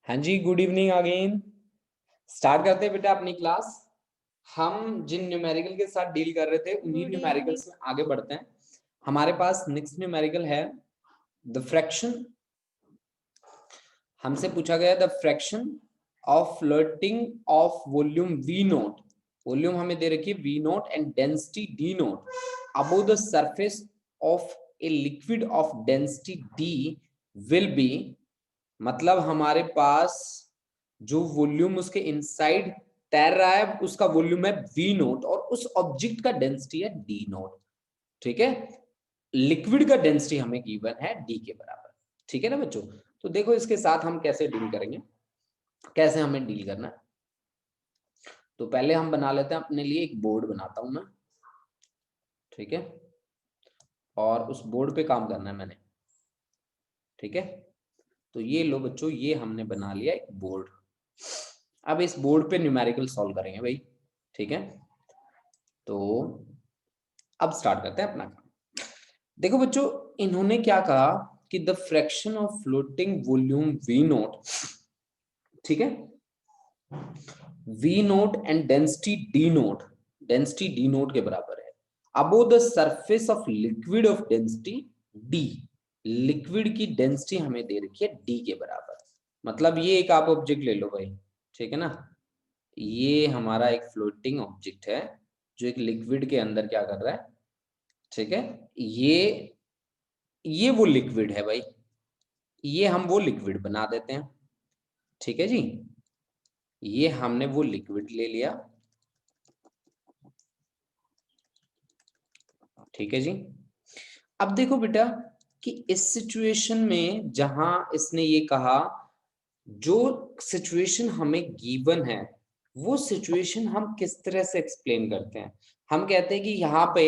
हाँ जी, good evening again. Start करते हैं बेटा अपनी क्लास। हम जिन न्यूमेरिकल के साथ डील कर रहे थे उन्हीं गुड न्यूमेरिकल्स में आगे बढ़ते हैं। हमारे पास नेक्स्ट न्यूमेरिकल है द फ्रैक्शन। हमसे पूछा गया the fraction of floating of volume V naught. Volume हमें दे रखी है V naught and density D naught above the surface of a liquid of density D will be. मतलब हमारे पास जो वॉल्यूम उसके इनसाइड तैर रहा है उसका वॉल्यूम है वी नोट और उस ऑब्जेक्ट का डेंसिटी है डी नोट। ठीक है, लिक्विड का डेंसिटी हमें गिवन है डी के बराबर। ठीक है ना बच्चों। तो देखो इसके साथ हम कैसे डील करेंगे, कैसे हमें डील करना है। तो पहले हम बना लेते हैं अपने लिए एक बोर्ड बनाता हूं मैं। ठीक है, और उस बोर्ड पे काम करना है मैंने। ठीक है, तो ये लो बच्चों, ये हमने बना लिया एक बोर्ड। अब इस बोर्ड पे न्यूमेरिकल सॉल्व करेंगे भाई। ठीक है, तो अब स्टार्ट करते हैं अपना काम। देखो बच्चों, इन्होंने क्या कहा कि the fraction of floating volume V naught, ठीक है, V naught and density D naught, density D naught के बराबर है above the surface of liquid of density D. Liquid की डेंसिटी हमें दे रखी है डी के बराबर। मतलब ये एक आप ऑब्जेक्ट ले लो भाई। ठीक है ना, ये हमारा एक फ्लोटिंग ऑब्जेक्ट है जो एक लिक्विड के अंदर क्या कर रहा है। ठीक है, ये वो लिक्विड है भाई, ये हम वो लिक्विड बना देते हैं। ठीक है जी, ये हमने वो लिक्विड ले लिया। ठीक है जी। अब देखो बेटा कि इस सिचुएशन में जहां इसने ये कहा, जो सिचुएशन हमें गिवन है वो सिचुएशन हम किस तरह से एक्सप्लेन करते हैं। हम कहते हैं कि यहाँ पे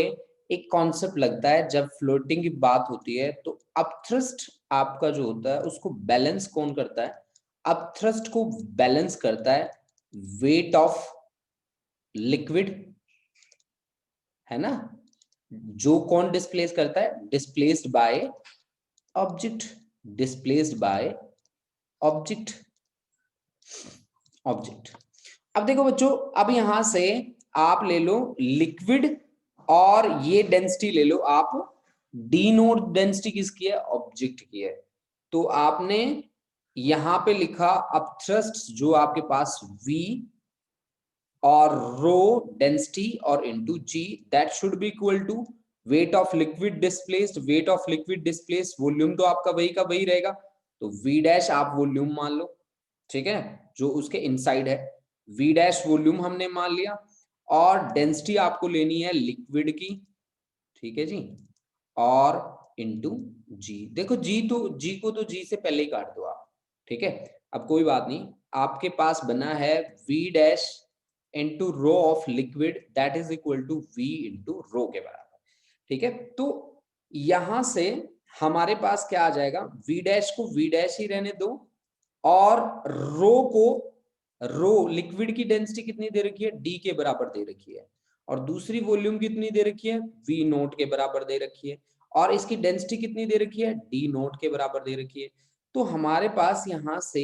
एक कॉन्सेप्ट लगता है, जब फ्लोटिंग की बात होती है तो अपथ्रस्ट आपका जो होता है उसको बैलेंस कौन करता है। अपथ्रस्ट को बैलेंस करता है वेट ऑफ लिक्विड, है ना। जो कौन डिस्प्लेस करता है, displaced by object, displaced by object, object. अब देखो बच्चों, अब यहां से आप ले लो लिक्विड और ये डेंसिटी ले लो आप। डी नोट डेंसिटी किसकी है, ऑब्जेक्ट की है। तो आपने यहां पे लिखा अपथ्रस्ट जो आपके पास V और रो डेंसिटी और into G, that should be equal to weight of liquid displaced. Weight of liquid displaced, volume तो आपका वही का वही रहेगा, तो V डैश आप वॉल्यूम मान लो। ठीक है, जो उसके इनसाइड है V डैश वॉल्यूम हमने मान लिया, और डेंसिटी आपको लेनी है लिक्विड की। ठीक है जी, और इनटू G। देखो G को तो G से पहले ही काट दो आप। ठीक है, अब कोई बात नहीं, आपके पास बना है V dash into rho of liquid that is equal to V into rho के बराबर। ठीक है, तो यहां से हमारे पास क्या आ जाएगा, V डैश को V डैश ही रहने दो, और रो को, रो लिक्विड की डेंसिटी कितनी दे रखी है, डी के बराबर दे रखी है, और दूसरी वॉल्यूम कितनी दे रखी है, वी नोट के बराबर दे रखी है, और इसकी डेंसिटी कितनी दे रखी है, डी नोट के बराबर दे रखी है। तो हमारे पास यहां से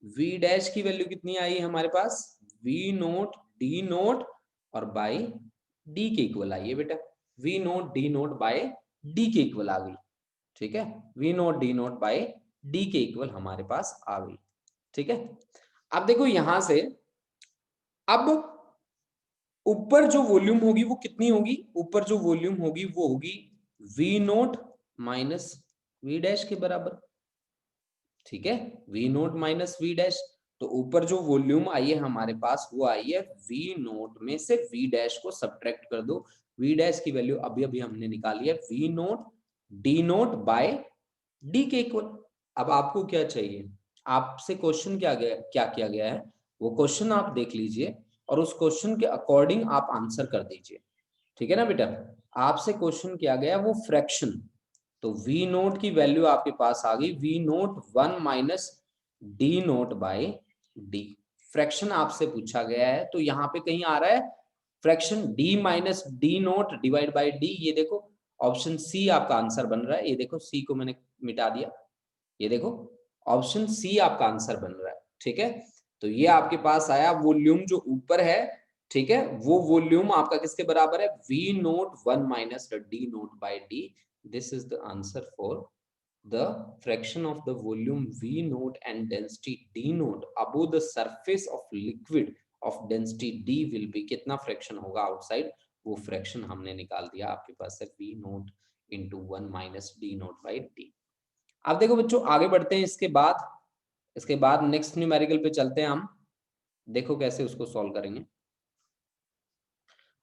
वी डैश की वैल्यू कितनी आई है हमारे पास, वी नोट डी नोट और बाई डी के इक्वल आई है बेटा। V naught D naught by D के इक्वल आ गई। ठीक है, V naught D naught by D के इक्वल हमारे पास आ गई। ठीक है, अब देखो यहां से, अब ऊपर जो वॉल्यूम होगी वो कितनी होगी, ऊपर जो वॉल्यूम होगी वो होगी V naught minus V dash के बराबर। ठीक है, V naught minus V dash. तो ऊपर जो वॉल्यूम आई है हमारे पास वो आई है वी नोट में से वी डैश को सब्ट्रैक्ट कर दो। वी डैश की वैल्यू अभी अभी हमने निकाली है V naught D naught by D के इक्वल। अब आपको क्या चाहिए, आपसे क्वेश्चन क्या किया गया है वो क्वेश्चन आप देख लीजिए और उस क्वेश्चन के अकॉर्डिंग आप आंसर कर दीजिए। ठीक है ना बेटा, आपसे क्वेश्चन किया गया वो फ्रैक्शन, तो वी नोट की वैल्यू आपके पास आ गई V naught 1 minus D naught by D. Fraction आपसे पूछा गया है तो यहाँ पे कहीं आ रहा है fraction D minus D note divide by D. ये देखो ऑप्शन सी आपका आंसर बन रहा है। ये देखो सी को मैंने मिटा दिया, ये देखो ऑप्शन सी आपका आंसर बन रहा है। ठीक है, तो ये आपके पास आया वॉल्यूम जो ऊपर है, ठीक है, वो वॉल्यूम आपका किसके बराबर है, V naught 1 minus D naught by D. This is the answer for the fraction of the volume V naught and density D naught above the surface of liquid of density D will be, कितना fraction होगा outside, वो fraction हमने निकाल दिया, आपके पास है V note into 1 minus D note by D. अब देखो बच्चों आगे बढ़ते हैं, इसके बाद नेक्स्ट न्यूमेरिकल पे चलते हैं हम, देखो कैसे उसको सॉल्व करेंगे.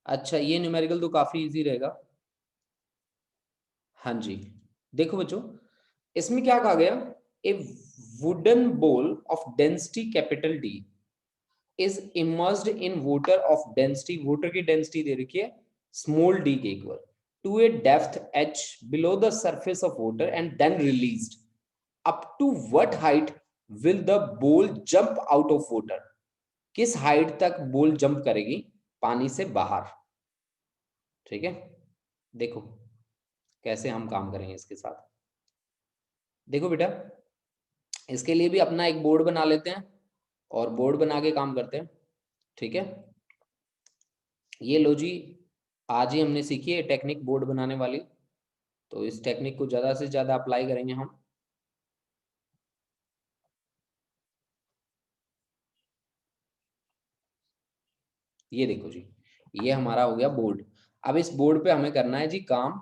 अच्छा ये न्यूमेरिकल तो काफी इजी रहेगा. हाँ जी, देखो बच्चों इसमें क्या कहा गया, a wooden ball of density capital D is immersed in water of density, water की डेंसिटी दे रखी है स्मॉल d के equal, to a depth h below the surface of water and then released. Up to what height will the ball jump out of water? किस height तक ball jump करेगी पानी से बाहर. ठीक है, देखो कैसे हम काम करेंगे इसके साथ. देखो बेटा इसके लिए भी अपना एक बोर्ड बना लेते हैं और बोर्ड बना के काम करते हैं. ठीक है, ये लो जी, आज ही हमने सीखी है टेक्निक बोर्ड बनाने वाली, तो इस टेक्निक को ज्यादा से ज्यादा अप्लाई करेंगे हम. ये देखो जी, ये हमारा हो गया बोर्ड. अब इस बोर्ड पे हमें करना है जी काम.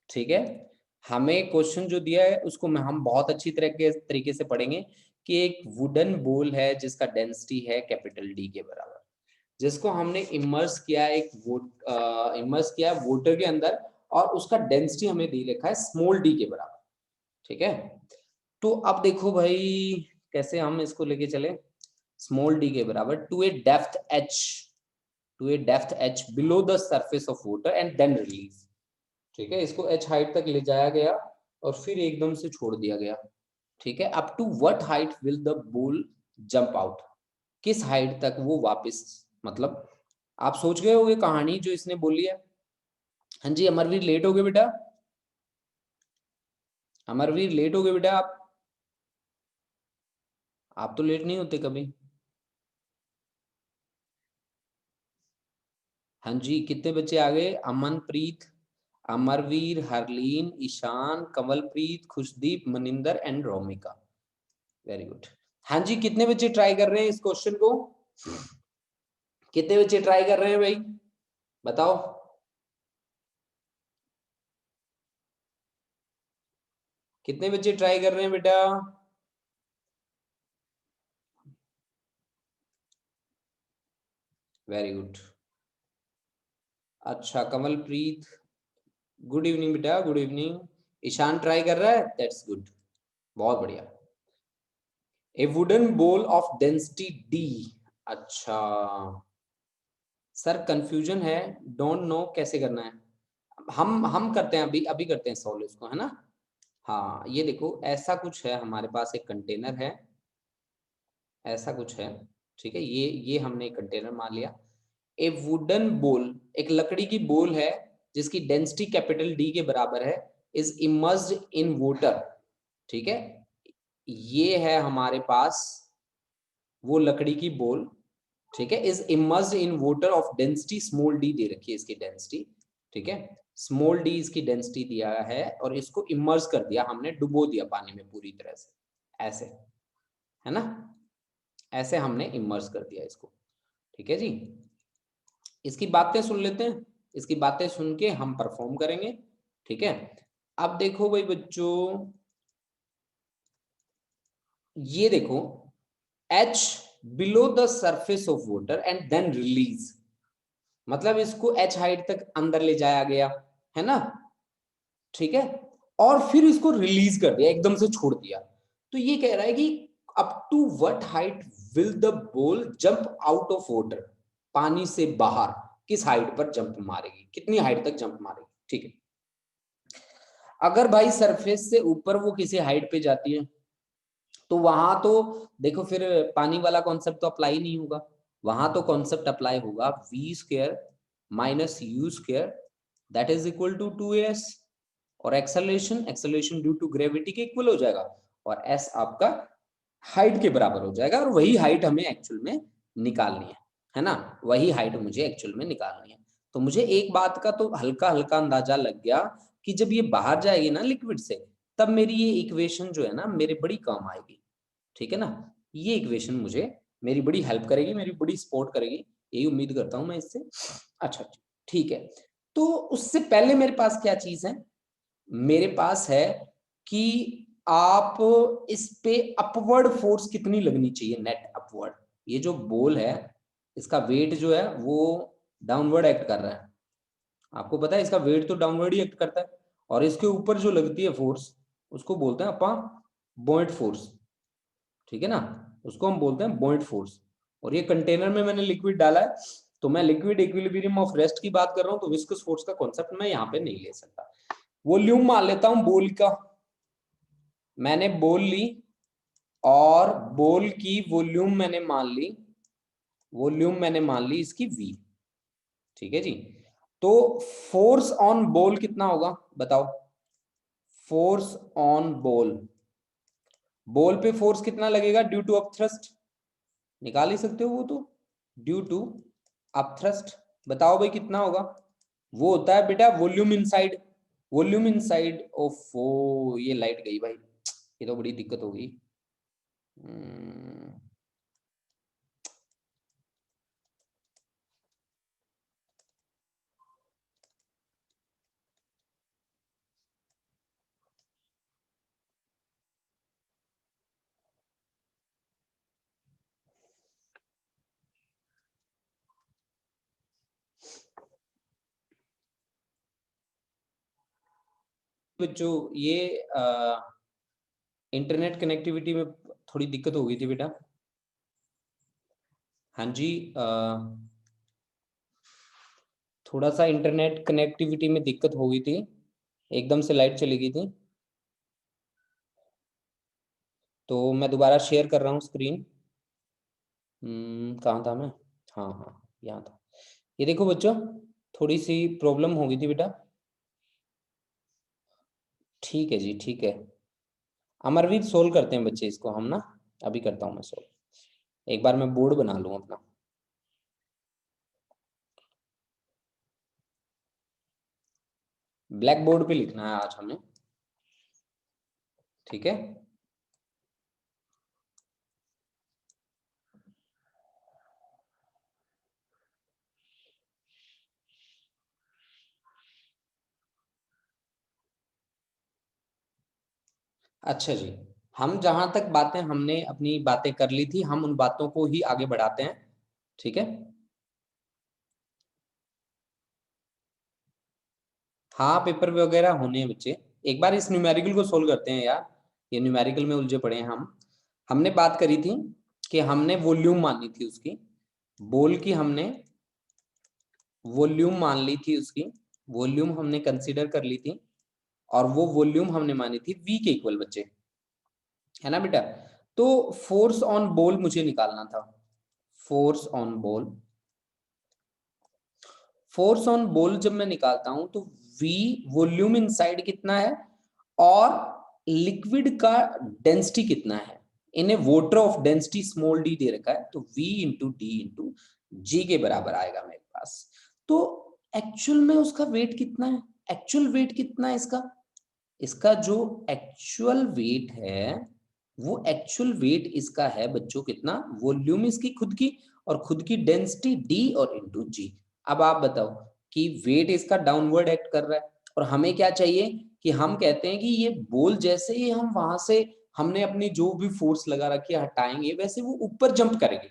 ठीक है, हमें क्वेश्चन जो दिया है उसको हम बहुत अच्छी तरीके से पढ़ेंगे कि एक वुडन बोल है जिसका डेंसिटी है कैपिटल डी के बराबर, जिसको हमने इमर्स किया इमर्स किया वाटर के अंदर, और उसका डेंसिटी हमें दे रखा है स्मॉल डी के बराबर. ठीक है, तो अब देखो भाई कैसे हम इसको लेके चले, स्मॉल डी के बराबर to a depth h below the surface of water and then release. ठीक है, इसको h हाइट तक ले जाया गया और फिर एकदम से छोड़ दिया गया. ठीक है, up to what height will the ball jump out, किस हाइट तक वो वापस, मतलब आप सोच गए होगे कहानी जो इसने बोली है. हाँ जी अमरवीर लेट हो गए बेटा, अमरवीर लेट हो गए बेटा, आप तो लेट नहीं होते कभी. हाँ जी कितने बच्चे आ गए, Amanpreet, Amarveer, Harleen, Ishaan, Kamalpreet, Khushdeep, Maninder and Romika. Very good. हाँ जी कितने बच्चे ट्राई कर रहे हैं इस क्वेश्चन को, कितने बच्चे ट्राई कर रहे हैं भाई बताओ. कितने बच्चे ट्राई कर रहे हैं बेटा, वेरी गुड. अच्छा कमलप्रीत, गुड इवनिंग बेटा, गुड इवनिंग. ईशान ट्राई कर रहा है, दैट्स गुड, बहुत बढ़िया. ए wooden ball of density D. अच्छा सर कंफ्यूजन है, डोंट नो कैसे करना है. हम करते हैं, अभी अभी करते हैं सॉल्व इसको, है ना. हाँ ये देखो ऐसा कुछ है, हमारे पास एक कंटेनर है, ऐसा कुछ है. ठीक है, ये हमने एक कंटेनर मान लिया. ए वुडन बोल, एक लकड़ी की बोल है जिसकी डेंसिटी कैपिटल डी के बराबर है, इज इमर्स्ड इन वाटर. ठीक है, ये है हमारे पास वो लकड़ी की बोल. ठीक है, is immersed in water of density small D दे रखी है इसकी डेंसिटी. ठीक है, स्मॉल डी इसकी डेंसिटी दिया है और इसको इमर्स कर दिया हमने, डुबो दिया पानी में पूरी तरह से, ऐसे, है ना, ऐसे हमने इमर्स कर दिया इसको. ठीक है जी, इसकी बातें सुन लेते हैं, इसकी बातें सुन के हम परफॉर्म करेंगे. ठीक है, अब देखो भाई बच्चों, ये देखो h below the surface of water and then release, मतलब इसको h हाइट तक अंदर ले जाया गया, है ना. ठीक है, और फिर इसको रिलीज कर दिया, एकदम से छोड़ दिया. तो ये कह रहा है कि up to what height will the ball jump out of water, पानी से बाहर किस हाइट पर जंप मारेगी, कितनी हाइट तक जंप मारेगी. ठीक है, अगर भाई सरफेस से ऊपर वो किसी हाइट पे जाती है तो वहां तो देखो फिर पानी वाला कॉन्सेप्ट तो अप्लाई नहीं होगा, वहां तो कॉन्सेप्ट अप्लाई होगा v square minus u square, that is equal to 2as, और एक्सेलरेशन ड्यू टू ग्रेविटी के इक्वल हो जाएगा, और s आपका हाइट के बराबर हो जाएगा, और वही हाइट हमें एक्चुअल में निकालनी है ना, वही हाइट मुझे एक्चुअल में निकालनी है। तो मुझे एक बात का तो हल्का हल्का अंदाजा लग गया कि जब ये बाहर जाएगी ना लिक्विड से, तब मेरी ये इक्वेशन जो है ना मेरे बड़ी काम आएगी, ठीक है ना। ये इक्वेशन मुझे मेरी बड़ी हेल्प करेगी, मेरी बड़ी सपोर्ट करेगी, यही उम्मीद करता हूं मैं इससे। अच्छा ठीक है, तो उससे पहले मेरे पास क्या चीज है, मेरे पास है कि आप इस पे अपवर्ड फोर्स कितनी लगनी चाहिए, नेट अपवर्ड। ये जो बॉल है इसका वेट जो है वो डाउनवर्ड एक्ट कर रहा है, आपको पता है इसका वेट तो डाउनवर्ड ही एक्ट करता है, और इसके ऊपर जो लगती है फोर्स उसको बोलते हैं अपा बॉइंट फोर्स, ठीक है ना, उसको हम बोलते हैं बॉइंट फोर्स। और ये कंटेनर में मैंने लिक्विड डाला है, तो मैं लिक्विड इक्विलिब्रियम ऑफ रेस्ट की बात कर रहा हूं, तो विस्कस फोर्स का कॉन्सेप्ट मैं यहाँ पे नहीं ले सकता। वॉल्यूम मान लेता हूं बॉल का, मैंने बॉल ली और बॉल की वॉल्यूम मैंने मान ली, वॉल्यूम मैंने मान ली इसकी v, ठीक है जी। तो फोर्स ऑन बॉल कितना होगा बताओ, फोर्स ऑन बॉल, बॉल पे फोर्स कितना लगेगा ड्यू टू अपथ्रस्ट, निकाल ही सकते हो वो तो, ड्यू टू अपथ्रस्ट, बताओ भाई कितना होगा, वो होता है बेटा volume inside, volume inside of, ओ ये लाइट गई भाई, ये तो बड़ी दिक्कत हो गई। बच्चों ये इंटरनेट कनेक्टिविटी में थोड़ी दिक्कत हो गई थी बेटा। हाँ जी, थोड़ा सा इंटरनेट कनेक्टिविटी में दिक्कत हो गई थी, एकदम से लाइट चली गई थी, तो मैं दोबारा शेयर कर रहा हूँ स्क्रीन। कहाँ था मैं, हाँ हाँ यहाँ था। ये देखो बच्चों, थोड़ी सी प्रॉब्लम हो गई थी बेटा। ठीक है जी, ठीक है, अमरवीर सोल्व करते हैं बच्चे इसको हम ना, अभी करता हूँ मैं सोल्व, एक बार मैं बोर्ड बना लूँ अपना। ब्लैक बोर्ड पे लिखना है आज हमें, ठीक है। अच्छा जी, हम जहां तक बातें हमने अपनी बातें कर ली थी, हम उन बातों को ही आगे बढ़ाते हैं, ठीक है। हाँ पेपर वगैरह होने हैं बच्चे, एक बार इस न्यूमेरिकल को सोल्व करते हैं यार, ये न्यूमेरिकल में उलझे पड़े हैं हम। हमने बात करी थी कि हमने वॉल्यूम मानी थी उसकी, बोल की हमने वॉल्यूम मान ली थी उसकी, वॉल्यूम हमने कंसीडर कर ली थी, और वो वॉल्यूम हमने मानी थी वी के इक्वल बच्चे, है ना बेटा। तो फोर्स ऑन बॉल मुझे निकालना था, force on ball, force on ball जब मैं निकालता हूं तो V वॉल्यूम इनसाइड कितना है और लिक्विड का डेंसिटी कितना है, इन्हें water of density small D दे रखा है, तो V into D into G के बराबर आएगा मेरे पास। तो एक्चुअल में उसका वेट कितना है, एक्चुअल वेट कितना है इसका, इसका जो एक्चुअल वेट है वो एक्चुअल वेट इसका है बच्चों कितना, वॉल्यूम इसकी खुद की और खुद की डेंसिटी डी और इंटू जी। अब आप बताओ कि वेट इसका डाउनवर्ड एक्ट कर रहा है, और हमें क्या चाहिए कि हम कहते हैं कि ये बॉल जैसे ही हम वहां से हमने अपनी जो भी फोर्स लगा रखी है हटाएंगे, वैसे वो ऊपर जंप करेगी,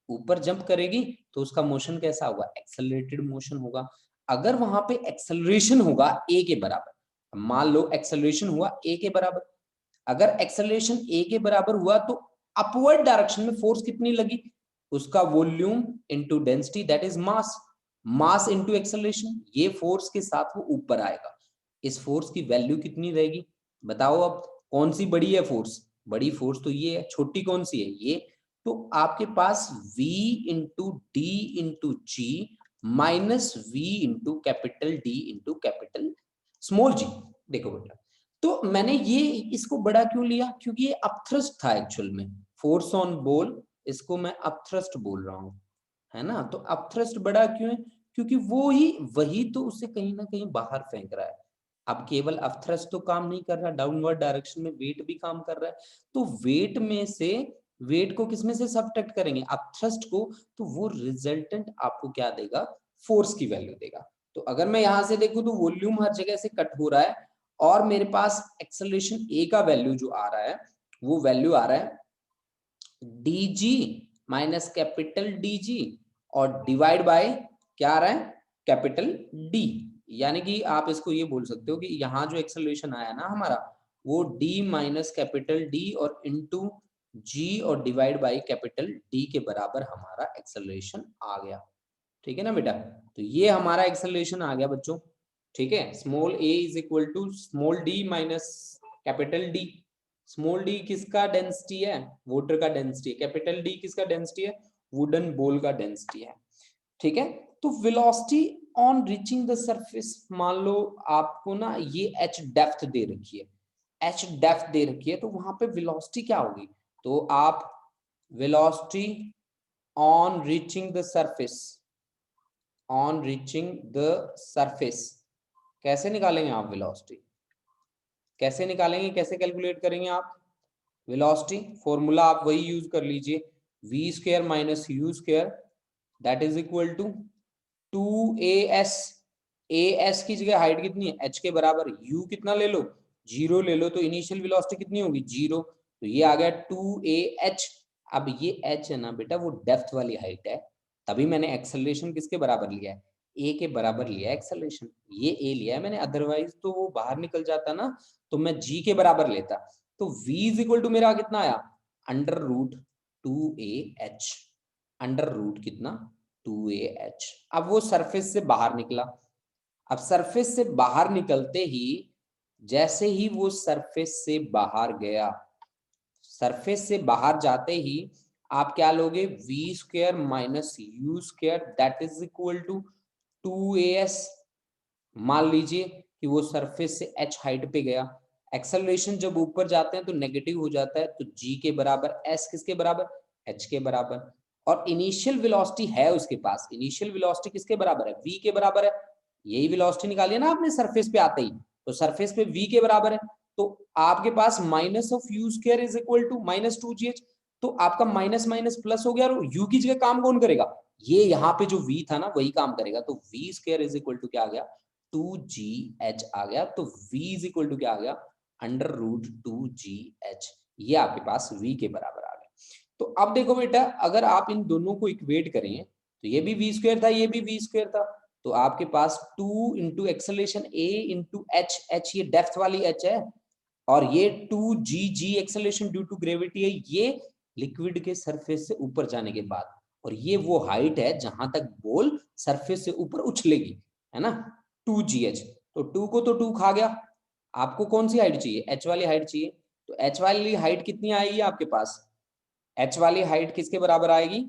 ऊपर जंप करेगी, तो उसका मोशन कैसा होगा, एक्सेलरेटेड मोशन होगा। अगर वहां पे एक्सेलरेशन होगा ए के बराबर, मान लो एक्सेलरेशन हुआ ए के बराबर, अगर एक्सेलरेशन ए के बराबर हुआ तो अपवर्ड डायरेक्शन में फोर्स कितनी लगी, उसका volume into density that is mass, mass into acceleration, ये फोर्स के साथ वो ऊपर आएगा। इस फोर्स की वैल्यू कितनी रहेगी बताओ, अब कौन सी बड़ी है फोर्स, बड़ी फोर्स तो ये है, छोटी कौन सी है ये, तो आपके पास v into D into G minus v into capital D into capital small G. देखो बेटा, तो मैंने ये इसको बड़ा क्यों लिया, क्योंकि ये अपथ्रस्ट था एक्चुअल में, फोर्स ऑन बॉल इसको मैं अपथ्रस्ट बोल रहा हूँ, है ना। तो अपथ्रस्ट बड़ा क्यों है, क्योंकि वही तो उसे कहीं ना कहीं बाहर फेंक रहा है। अब केवल अपथ्रस्ट तो काम नहीं कर रहा, डाउनवर्ड डायरेक्शन में वेट भी काम कर रहा है। तो वेट में से वेट को किसमें से सबट्रैक्ट करेंगे, अपथ्रस्ट को, तो वो रिजल्टेंट आपको क्या देगा, फोर्स की वैल्यू देगा। तो अगर मैं यहां से देखूं तो वॉल्यूम हर जगह से कट हो रहा है और मेरे पास एक्सेलरेशन ए का वैल्यू जो आ रहा है वो वैल्यू आ रहा है dg माइनस कैपिटल dg और डिवाइड बाय क्या आ रहा है, कैपिटल D। यानी कि आप इसको ये बोल सकते हो कि यहाँ जो एक्सेलरेशन आया ना हमारा वो d माइनस कैपिटल D और इनटू g और डिवाइड बाय कैपिटल D के बराबर हमारा एक्सेलरेशन आ गया। ठीक है ना बेटा, तो ये हमारा एक्सेलरेशन आ गया बच्चों। ठीक है, small a is equal to small d minus capital D। Small d किसका डेंसिटी है, वाटर का डेंसिटी है। कैपिटल D किसका डेंसिटी है, वुडन बॉल का डेंसिटी है। ठीक है, तो velocity on reaching the surface, मान लो आपको ना ये h डेप्थ दे रखी है, h डेप्थ दे रखी है, तो वहां पे वेलोसिटी क्या होगी, तो आप velocity on reaching the surface, on reaching the surface कैसे निकालेंगे आप वेलोसिटी, कैसे निकालेंगे, कैसे कैलकुलेट करेंगे आप वेलोसिटी, फॉर्मूला आप वही यूज कर लीजिए, v square minus u square that is equal to 2as। as की जगह हाइट कितनी है, h के बराबर, u कितना ले लो, 0 ले लो, तो इनिशियल वेलोसिटी कितनी होगी, 0। तो ये आ गया 2ah। अब ये h है ना बेटा वो डेप्थ वाली हाइट है, तभी मैंने एक्सेलरेशन किसके बराबर लिया है, a के बराबर लिया है एक्सेलरेशन, ये a लिया है मैंने, अदरवाइज तो वो बाहर निकल जाता ना, तो मैं g के बराबर लेता। तो v इज इक्वल टू मेरा कितना आया, under root 2ah, under root कितना 2ah। अब वो सरफेस से बाहर निकला, अब सरफेस से बाहर निकलते ही जैसे ही वो सरफेस से बाहर गया, सरफेस से बाहर जाते ही आप क्या लोगे, v square minus U square that is equal to 2as। मान लीजिए कि वो सरफेस से h हाइट पे गया, एक्सेलरेशन जब ऊपर जाते हैं तो नेगेटिव हो जाता है, तो g के बराबर, s किसके बराबर, h के बराबर, और इनिशियल वेलोसिटी है उसके पास, इनिशियल वेलोसिटी किसके बराबर है, v के बराबर है। यही वेलोसिटी निकाली है ना आपने सरफेस पे आते ही, तो सरफेस पे v के बराबर है, तो आपके पास minus of U square is equal to minus 2gh। तो आपका माइनस माइनस प्लस हो गया, और u की जगह काम कौन करेगा, ये यहाँ पे जो v था ना वही काम करेगा, तो v square is equal to क्या आ गया, 2gh आ गया। तो v इज इक्वल टू क्या आ गया, अंडर रूट 2gh, ये आपके पास v के बराबर आ गया। तो अब देखो बेटा, अगर आप इन दोनों को इक्वेट करें तो ये भी v स्क्वायर था, ये भी v स्क्वायर था, तो आपके पास 2 into acceleration a into h, ये डेप्थ वाली h है, और ये 2g acceleration due to gravity है, ये लिक्विड के सरफेस से ऊपर जाने के बाद, और ये वो हाइट है जहां तक बॉल सरफेस से ऊपर उछलेगी, है ना, 2gh। तो 2 को तो 2 खा गया, आपको कौन सी हाइट चाहिए, h वाली हाइट चाहिए, तो h वाली हाइट कितनी आएगी आपके पास, h वाली हाइट किसके बराबर आएगी,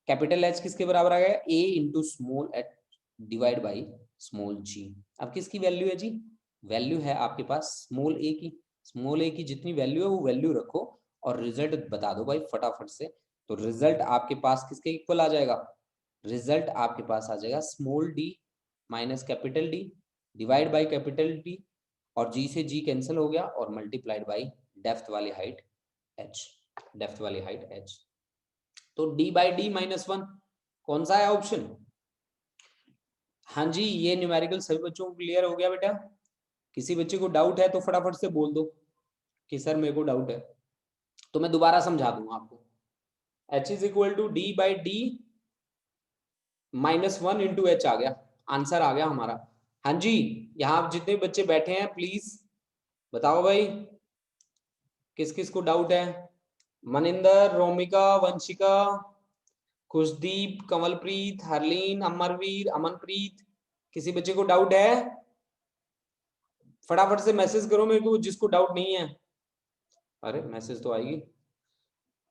कैपिटल H किसके बराबर आ गया, a into small h divide by small g। अब किसकी वैल्यू है जी, वैल्यू है आपके पास स्मॉल a की, स्मॉल a की जितनी वैल्यू है वो वैल्यू रखो और रिजल्ट बता दो भाई फटाफट से। तो रिजल्ट आपके पास किसके इक्वल आ जाएगा, रिजल्ट आपके पास आ जाएगा small d minus capital D divide by capital D, और g से g कैंसिल हो गया, और मल्टीप्लाइड बाई डेप्थ वाली हाइट h, डेप्थ वाली हाइट h। तो d बाई डी माइनस 1 कौन सा है ऑप्शन, हाँ जी, ये न्यूमेरिकल सभी बच्चों को क्लियर हो गया बेटा, किसी बच्चे को डाउट है तो फटाफट से बोल दो कि सर मेरे को डाउट है, तो मैं दोबारा समझा दूंगा आपको। h is equal to D by D minus 1 into H आ गया, आंसर आ गया हमारा। हाँ जी, यहाँ जितने बच्चे बैठे हैं प्लीज बताओ भाई, किस किस को डाउट है, मनिंदर, रोमिका, वंशिका, खुशदीप, कमलप्रीत, हरलीन, अमरवीर, अमनप्रीत, किसी बच्चे को डाउट है, फटाफट से मैसेज करो मेरे को जिसको डाउट नहीं है। अरे मैसेज तो आएगी,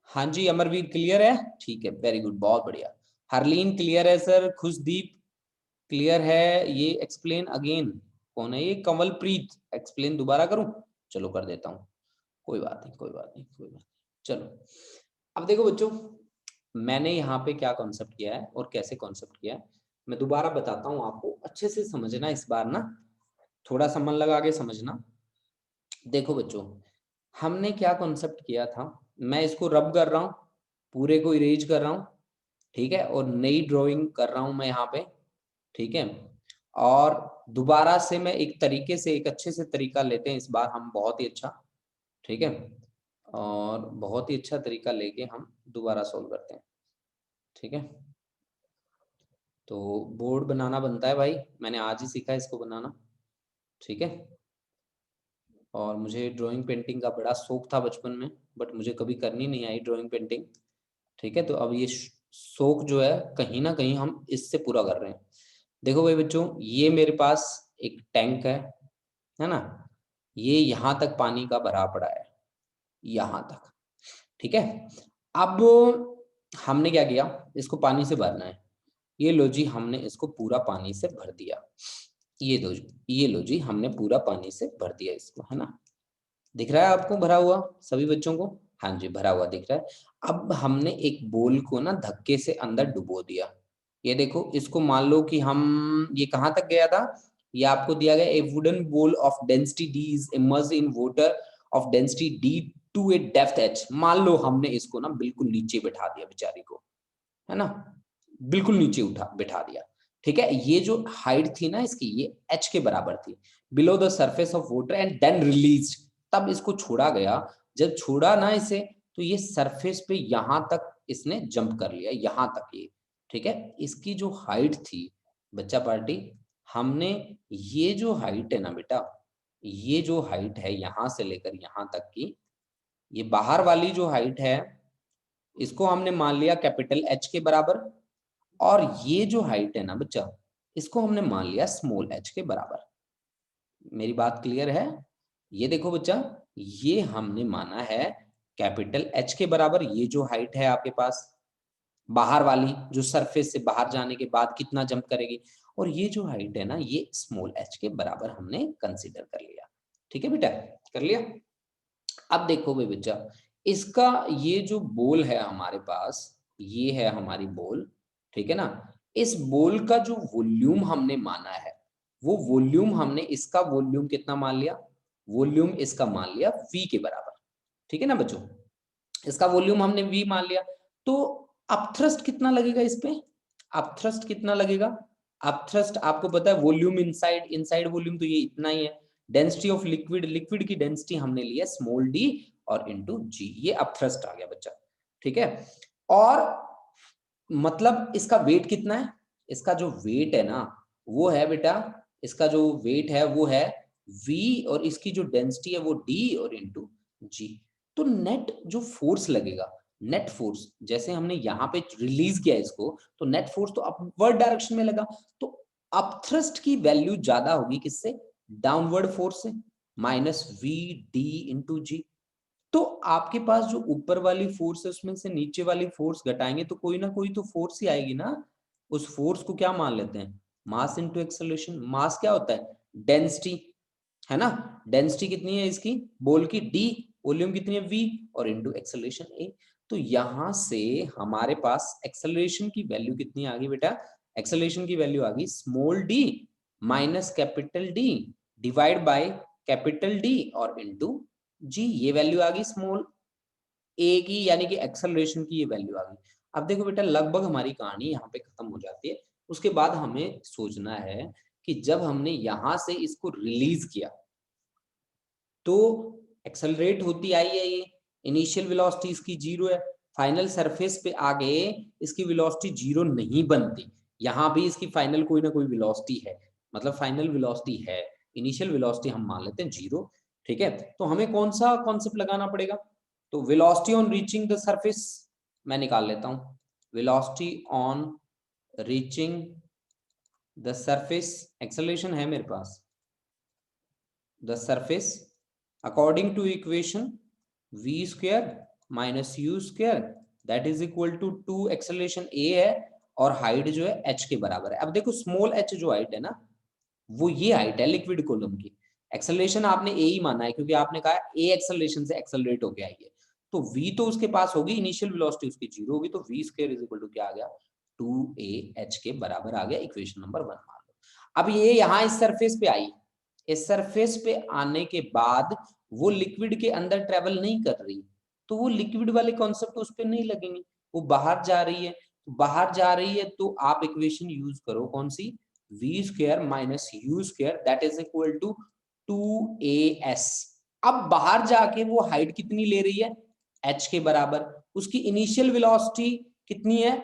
हाँ जी अमरवीर क्लियर है, ठीक है, वेरी गुड, बहुत बढ़िया। हरलीन क्लियर है सर, खुशदीप क्लियर है, ये एक्सप्लेन अगेन, कौन है ये? कंवलप्रीत। एक्सप्लेन दोबारा करूं? चलो कर देता हूं, कोई बात नहीं कोई बात नहीं कोई बात नहीं। चलो अब देखो बच्चों, मैंने यहाँ पे क्या कॉन्सेप्ट किया है और कैसे कॉन्सेप्ट किया है मैं दोबारा बताता हूँ आपको, अच्छे से समझना इस बार ना, थोड़ा सा मन लगा के समझना। देखो बच्चों, हमने क्या कॉन्सेप्ट किया था, मैं इसको रब कर रहा हूँ, पूरे को इरेज कर रहा हूँ, ठीक है, और नई ड्राइंग कर रहा हूँ मैं यहाँ पे, ठीक है। और दोबारा से मैं एक तरीके से, एक अच्छे से तरीका लेते हैं इस बार हम, बहुत ही अच्छा, ठीक है, और बहुत ही अच्छा तरीका लेके हम दोबारा सोल्व करते हैं, ठीक है। तो बोर्ड बनाना बनता है भाई, मैंने आज ही सीखा इसको बनाना, ठीक है। और मुझे ड्राइंग पेंटिंग का बड़ा शौक था बचपन में, बट मुझे कभी करनी नहीं आई ड्राइंग पेंटिंग, ठीक है। तो अब ये शौक जो है कहीं ना कहीं हम इससे पूरा कर रहे हैं। देखो भाई बच्चों, ये मेरे पास एक टैंक है ना, ये यहाँ तक पानी का भरा पड़ा है, यहाँ तक, ठीक है। अब हमने क्या किया, इसको पानी से भरना है, ये लो जी, हमने इसको पूरा पानी से भर दिया, ये लो जी, हमने पूरा पानी से भर दिया इसको, है ना। दिख रहा है आपको भरा हुआ सभी बच्चों को? हाँ जी, भरा हुआ दिख रहा है। अब हमने एक बोल को ना धक्के से अंदर डुबो दिया, ये देखो, इसको मान लो कि हम, ये कहाँ तक गया था, ये आपको दिया गया, a wooden ball of density D is immersed in water of density D to a depth H. मान लो हमने इसको ना बिल्कुल नीचे बिठा दिया बेचारी को, है ना, बिल्कुल नीचे उठा बिठा दिया, ठीक है। ये जो हाइट थी ना इसकी, ये h के बराबर थी, below the surface of water, and then release, तब इसको छोड़ा गया। जब छोड़ा ना इसे, तो ये सरफेस पे यहां तक इसने जंप कर लिया, यहां तक ये, ठीक है। इसकी जो हाइट थी बच्चा पार्टी, हमने ये जो हाइट है ना बेटा, ये जो हाइट है यहां से लेकर यहां तक की, ये बाहर वाली जो हाइट है, इसको हमने मान लिया कैपिटल H के बराबर, और ये जो हाइट है ना बच्चा, इसको हमने मान लिया स्मॉल h के बराबर। मेरी बात क्लियर है? ये देखो बच्चा, ये हमने माना है कैपिटल H के बराबर, ये जो हाइट है आपके पास बाहर वाली, जो सरफेस से बाहर जाने के बाद कितना जंप करेगी, और ये जो हाइट है ना, ये स्मॉल h के बराबर हमने कंसीडर कर लिया, ठीक है बेटा, कर लिया। अब देखो भाई बच्चा, इसका ये जो बोल है हमारे पास, ये है हमारी बोल, ठीक है ना। इस बोल का जो वॉल्यूम हमने माना है, वो वॉल्यूम हमने, इसका वॉल्यूम कितना मान लिया, वॉल्यूम इसका मान लिया v के बराबर, ठीक है ना बच्चों, इसका वॉल्यूम हमने v मान लिया। तो अपथ्रस्ट कितना लगेगा इस पे, अपथ्रस्ट कितना लगेगा, अपथ्रस्ट आपको पता है वॉल्यूम इनसाइड, इनसाइड वॉल्यूम तो ये इतना ही है। डेंसिटी ऑफ लिक्विड, लिक्विड की डेंसिटी हमने लिया स्मॉल डी और इनटू जी, ये अपथ्रस्ट आ गया बच्चा, ठीक है। और मतलब इसका वेट कितना है, इसका जो वेट है ना, वो है बेटा, इसका जो वेट है वो है v, और इसकी जो डेंसिटी है वो d और इनटू g। तो नेट जो फोर्स लगेगा, नेट फोर्स, जैसे हमने यहाँ पे रिलीज किया इसको, तो नेट फोर्स तो अपवर्ड डायरेक्शन में लगा, तो अपथ्रस्ट की वैल्यू ज्यादा होगी किससे, डाउनवर्ड फोर्स से, माइनस v d इंटू जी। तो आपके पास जो ऊपर वाली फोर्स है उसमें से नीचे वाली फोर्स घटाएंगे तो कोई ना कोई तो फोर्स ही आएगी ना, उस फोर्स को क्या मान लेते हैं, मास इनटू एक्सेलरेशन। मास क्या होता है, डेंसिटी, है ना, डेंसिटी कितनी है इसकी बोल की d, वॉल्यूम कितनी है v, और इनटू एक्सेलरेशन a। तो यहां से हमारे पास एक्सेलरेशन की वैल्यू कितनी आ गई बेटा, एक्सेलरेशन की वैल्यू आ गई small d minus capital D divide by capital D और इनटू जी, ये वैल्यू आ गई स्मॉल ए की, यानी कि एक्सेलरेशन की ये वैल्यू आ गई। अब देखो बेटा, लगभग हमारी कहानी यहाँ पे खत्म हो जाती है। उसके बाद हमें सोचना है कि जब हमने यहां से इसको रिलीज किया तो एक्सेलरेट होती आई है, ये इनिशियल वेलोसिटी इसकी 0 है, फाइनल सरफेस पे आगे इसकी वेलोसिटी 0 नहीं बनती, यहाँ भी इसकी फाइनल कोई ना कोई वेलोसिटी है, मतलब फाइनल वेलोसिटी है, इनिशियल वेलोसिटी हम मान लेते हैं 0, ठीक है। तो हमें कौन सा कॉन्सेप्ट लगाना पड़ेगा, तो velocity on reaching the surface मैं निकाल लेता हूं, velocity on reaching the surface, acceleration है मेरे पास, the surface according to equation v square minus u square that is equal to 2 acceleration a है और हाइट जो है h के बराबर है। अब देखो स्मॉल h जो हाइट है ना, वो ये हाइट है लिक्विड कॉलम की। एक्सेलरेशन आपने ए ही माना है क्योंकि आपने कहा ए एक्सेलरेशन से एक्सेलरेट होके आई है, तो v तो उसके पास होगी, इनिशियल वेलोसिटी उसकी 0 होगी, तो v square is equal to क्या आ गया, 2ah के बराबर आ गया। इक्वेशन नंबर 1 मान लो। अब ये यहाँ इस सरफेस पे आई, इस सरफेस पे आने के बाद वो लिक्विड के अंदर ट्रेवल नहीं कर रही, तो वो लिक्विड वाले कॉन्सेप्ट उस पर नहीं लगेंगे, वो बाहर जा रही है। बाहर जा रही है तो आप इक्वेशन यूज करो कौन सी, v square minus u square that is equal to 2as। अब बाहर जाके वो हाइट कितनी ले रही है, h के बराबर। उसकी इनिशियल वेलोसिटी कितनी है,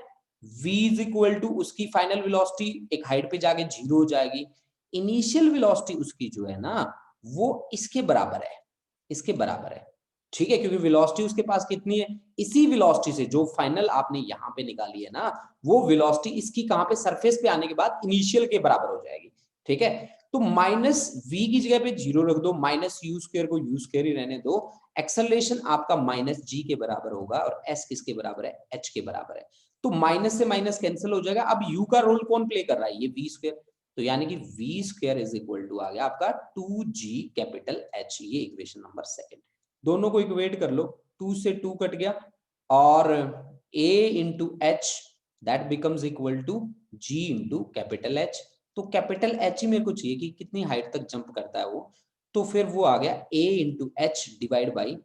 v इज इक्वल टू उसकी फाइनल वेलोसिटी एक हाइट पे जाके 0 हो जाएगी। इनिशियल वेलोसिटी उसकी जो है ना वो इसके बराबर है, इसके बराबर है, ठीक है, क्योंकि वेलोसिटी उसके पास कितनी है, इसी वेलोसिटी से जो फाइनल आपने यहाँ पे निकाली है ना, वो वेलोसिटी इसकी कहां पे, सरफेस पे आने के बाद इनिशियल के बराबर हो जाएगी, ठीक है। तो माइनस v की जगह पे 0 रख दो, माइनस यू स्क्वायर को यू स्क्वायर ही रहने दो। एक्सेलरेशन आपका माइनस g के बराबर होगा और s किसके बराबर है, h के बराबर है। तो माइनस से माइनस कैंसिल हो जाएगा। अब u का रोल कौन प्ले कर रहा है, ये v स्क्वायर, तो यानी कि v square is equal to आ गया आपका 2g कैपिटल h। ये इक्वेशन नंबर सेकंड। दोनों को इक्वेट कर लो, 2 से 2 कट गया और a into H that becomes equal to g into capital H। तो कैपिटल H ही मेरे को चाहिए कि कितनी हाइट तक जंप करता है वो, तो फिर वो आ गया a into H divide by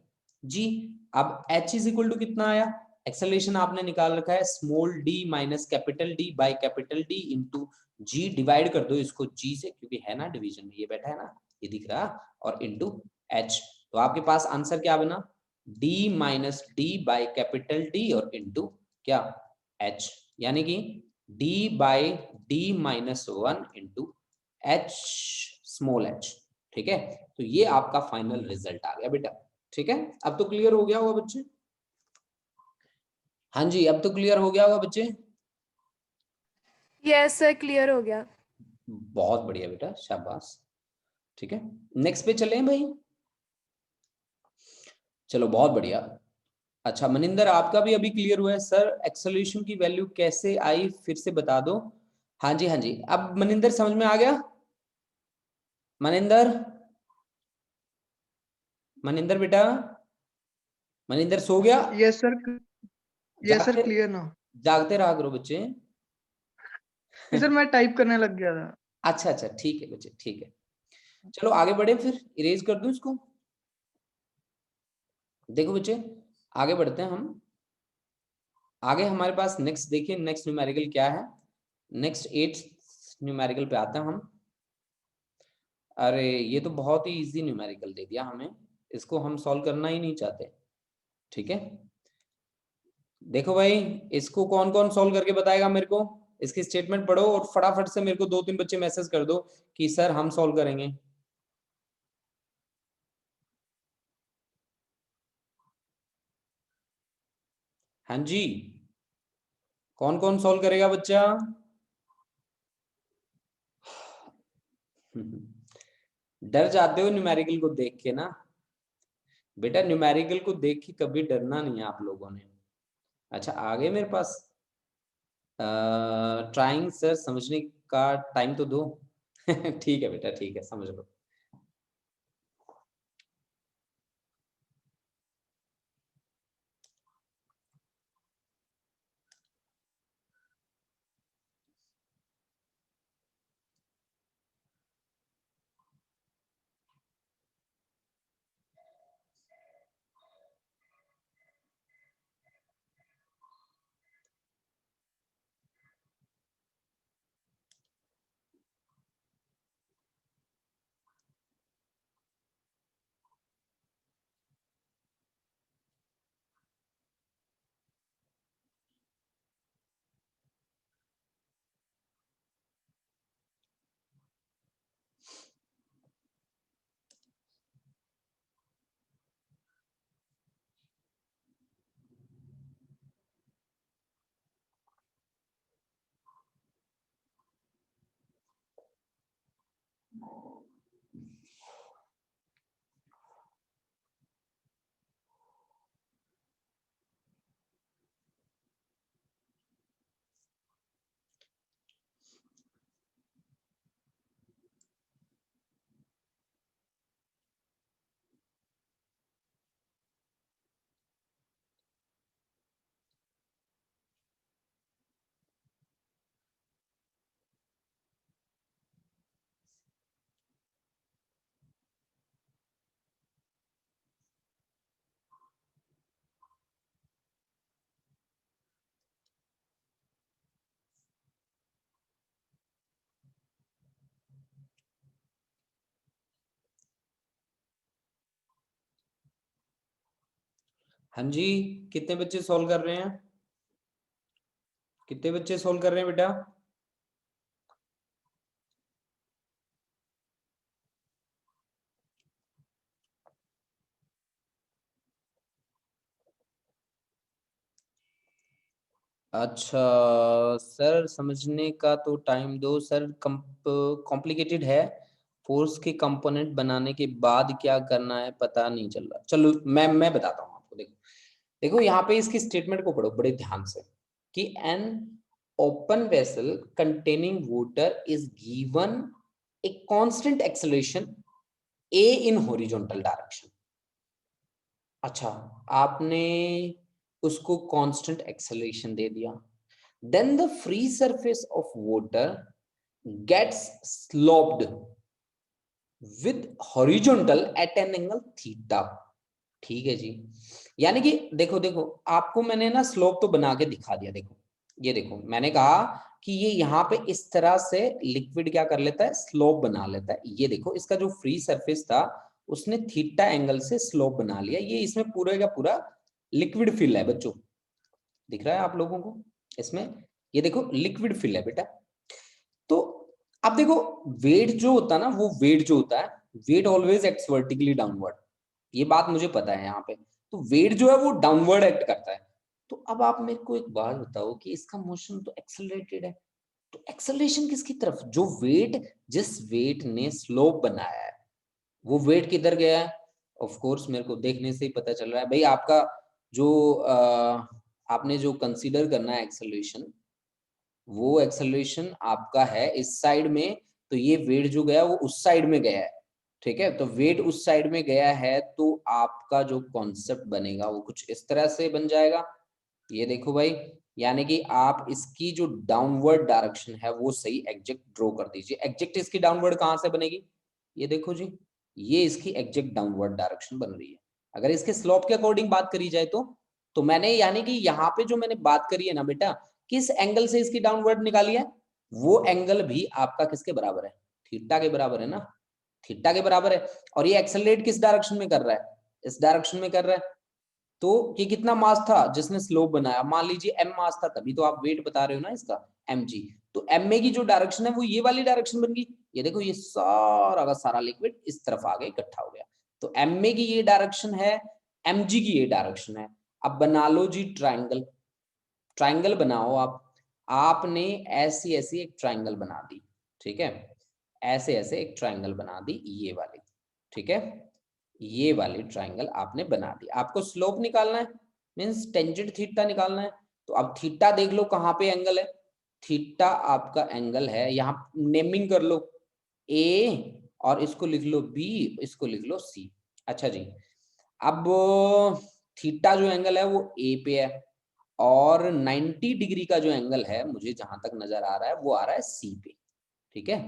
g। अब h इज इक्वल टू कितना आया, एक्सेलरेशन आपने निकाल रखा है small d minus capital D by capital D into g, divide कर दो इसको g से क्योंकि है ना डिवीजन में, ये बैठा है ना, ये दिख रहा, और इंटू h। तो आपके पास आंसर क्या बना, d minus D by capital D और इंटू क्या h, यानी कि d by D minus 1 into h small h, ठीक है। तो ये आपका फाइनल रिजल्ट आ गया बेटा, ठीक है। अब तो क्लियर हो गया होगा बच्चे, हाँ जी अब तो क्लियर हो गया होगा बच्चे। यस सर, क्लियर हो गया। बहुत बढ़िया बेटा, शाबाश, ठीक है। नेक्स्ट पे चलें भाई, चलो बहुत बढ़िया। अच्छा मनिंदर आपका भी अभी क्लियर हुआ है सर, एक्सेलरेशन की वैल्यू कैसे आई फिर से बता दो। हाँ जी हाँ जी, अब मनिंदर समझ में आ गया, मनिंदर, मनिंदर बेटा, मनिंदर सो गया, यस सर, यस सर, जागते, क्लियर ना। जागते रहा करो बच्चे। सर मैं टाइप करने लग गया था। अच्छा अच्छा ठीक है बच्चे, ठीक है, चलो आगे बढ़े, फिर इरेज कर दूं इसको। देखो बच्चे आगे बढ़ते हैं हम, आगे हमारे पास नेक्स्ट देखिए, नेक्स्ट न्यूमेरिकल क्या है, नेक्स्ट 8 न्यूमेरिकल पे आते हैं हम। अरे ये तो बहुत ही इजी न्यूमेरिकल दे दिया हमें, इसको हम सॉल्व करना ही नहीं चाहते, ठीक है। देखो भाई इसको कौन कौन सॉल्व करके बताएगा मेरे को, इसकी स्टेटमेंट पढ़ो और फटाफट से मेरे को 2-3 बच्चे मैसेज कर दो कि सर हम सॉल्व करेंगे। हाँ जी, कौन कौन सॉल्व करेगा बच्चा। डर जाते हो न्यूमेरिकल को देख के ना, बेटा न्यूमेरिकल को देख के कभी डरना नहीं है आप लोगों ने। अच्छा आगे मेरे पास ट्राइंग सर समझने का टाइम तो दो। ठीक है बेटा, ठीक है, समझ लो। हाँ जी, कितने बच्चे सॉल्व कर रहे हैं? कितने बच्चे सॉल्व कर रहे हैं बेटा? अच्छा सर, समझने का तो टाइम दो सर। कॉम्प्लिकेटेड है। फोर्स के कंपोनेंट बनाने के बाद क्या करना है पता नहीं चल रहा। चलो मैं बताता हूँ आपको। देखो देखो, यहाँ पे इसकी स्टेटमेंट को पढ़ो बड़े ध्यान से कि an open vessel containing water is given a constant acceleration A in horizontal direction. अच्छा, आपने उसको कांस्टेंट एक्सेलरेशन दे दिया। then the free surface of water gets sloped with horizontal at an angle theta। ठीक है जी। यानी कि देखो देखो, आपको मैंने ना स्लोप तो बना के दिखा दिया। देखो ये देखो, मैंने कहा कि ये यहाँ पे इस तरह से लिक्विड क्या कर लेता है, स्लोप बना लेता है। ये देखो, इसका जो फ्री सरफेस था उसने थीटा एंगल से स्लोप बना लिया। ये इसमें पूरे का पूरा लिक्विड फिल है बच्चों, दिख रहा है आप लोगों को इसमें? ये देखो लिक्विड फिल है बेटा। तो अब देखो, वेट जो होता है ना, वो वेट जो होता है, weight always acts vertically downward. ये बात मुझे पता है यहाँ पे। तो वेट जो है वो डाउनवर्ड एक्ट करता है। तो अब आप मेरे को एक बात बताओ कि इसका मोशन तो एक्सेलरेटेड है, तो एक्सेलरेशन किसकी तरफ? जो वेट, जिस वेट ने स्लोप बनाया है वो वेट किधर गया है? ऑफ कोर्स मेरे को देखने से ही पता चल रहा है भाई। आपका जो आपने जो कंसीडर करना है एक्सेलरेशन, वो एक्सेलरेशन आपका है इस साइड में। तो ये वेट जो गया वो उस साइड में गया है। ठीक है, तो वेट उस साइड में गया है तो आपका जो कॉन्सेप्ट बनेगा वो कुछ इस तरह से बन जाएगा। ये देखो भाई, यानी कि आप इसकी जो डाउनवर्ड डायरेक्शन है वो सही एग्जैक्ट ड्रॉ कर दीजिए। एग्जैक्ट इसकी डाउनवर्ड कहां से बनेगी? ये देखो जी, ये इसकी एग्जैक्ट डाउनवर्ड डायरेक्शन बन रही है। अगर इसके स्लोप के अकॉर्डिंग बात करी जाए तो मैंने यानी कि यहाँ पे जो मैंने बात करी है ना बेटा, किस एंगल से इसकी डाउनवर्ड निकाली है, वो एंगल भी आपका किसके बराबर है? थीटा के बराबर है ना, थीटा के बराबर है। और ये एक्सेलरेट किस डायरेक्शन में कर रहा है? इस डायरेक्शन में कर रहा है। तो ये कितना मास था जिसने स्लोप बनाया? मान लीजिए m मास था, तभी तो आप वेट बता रहे हो ना इसका, mg। तो m की जो डायरेक्शन है वो ये वाली डायरेक्शन बन गई। ये देखो, ये सारा का सारा लिक्विड इस तरफ आ गया, इकट्ठा हो गया। तो m की ये डायरेक्शन है, mg की ये डायरेक्शन है। अब बना लो जी ट्राइंगल। ट्राइंगल बनाओ आप। आपने ऐसी ऐसी एक ट्राइंगल बना दी, ठीक है, ऐसे ऐसे एक ट्राइंगल बना दी, ये वाली, ठीक है, ये वाली ट्राइंगल आपने बना दी। आपको स्लोप निकालना है, मींस टेंजेंट थीटा निकालना है। तो अब थीटा देख लो कहां पे एंगल है। थीटा आपका एंगल है, यहां नेमिंग कर लो, ए, और इसको लिख लो बी, इसको लिख लो सी। अच्छा जी, अब थीटा जो एंगल है वो ए पे है, और 90 डिग्री का जो एंगल है मुझे जहां तक नजर आ रहा है वो आ रहा है सी पे। ठीक है,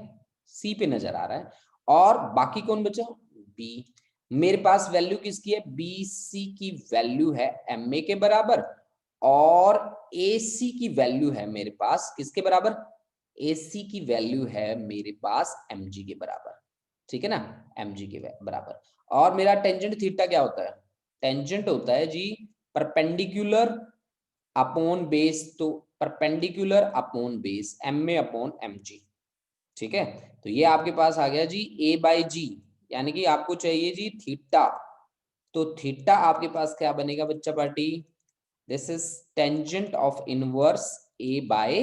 सी पे नजर आ रहा है। और बाकी कौन बचा? बी। मेरे पास वैल्यू किसकी है? बी सी की वैल्यू है एम ए के बराबर, और ए सी की वैल्यू है मेरे पास किसके बराबर? ए सी की वैल्यू है मेरे पास एम जी के बराबर। ठीक है ना, एम जी के बराबर। और मेरा टेंजेंट थीटा क्या होता है? टेंजेंट होता है जी परपेंडिकुलर अपॉन बेस। तो perpendicular upon base M A upon M G. ठीक है, तो ये आपके पास आ गया जी ए बाई जी, यानी कि आपको चाहिए जी थीटा। तो थीटा आपके पास क्या बनेगा बच्चा party? This is tangent of inverse A by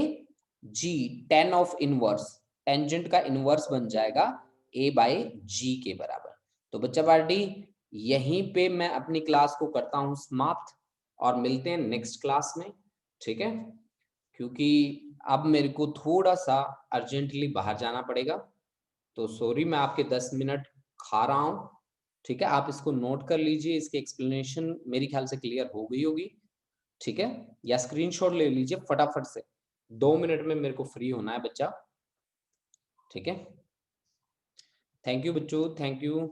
G, tan of inverse, tangent का इनवर्स बन जाएगा ए बाय जी के बराबर। तो बच्चा पार्टी, यहीं पे मैं अपनी क्लास को करता हूं समाप्त, और मिलते हैं नेक्स्ट क्लास में। ठीक है, क्योंकि अब मेरे को थोड़ा सा अर्जेंटली बाहर जाना पड़ेगा। तो सॉरी, मैं आपके 10 मिनट खा रहा हूँ। ठीक है, आप इसको नोट कर लीजिए, इसकी एक्सप्लेनेशन मेरी ख्याल से क्लियर हो गई होगी। ठीक है, या स्क्रीनशॉट ले लीजिए फटाफट से, 2 मिनट में मेरे को फ्री होना है बच्चा। ठीक है, थैंक यू बच्चों, थैंक यू।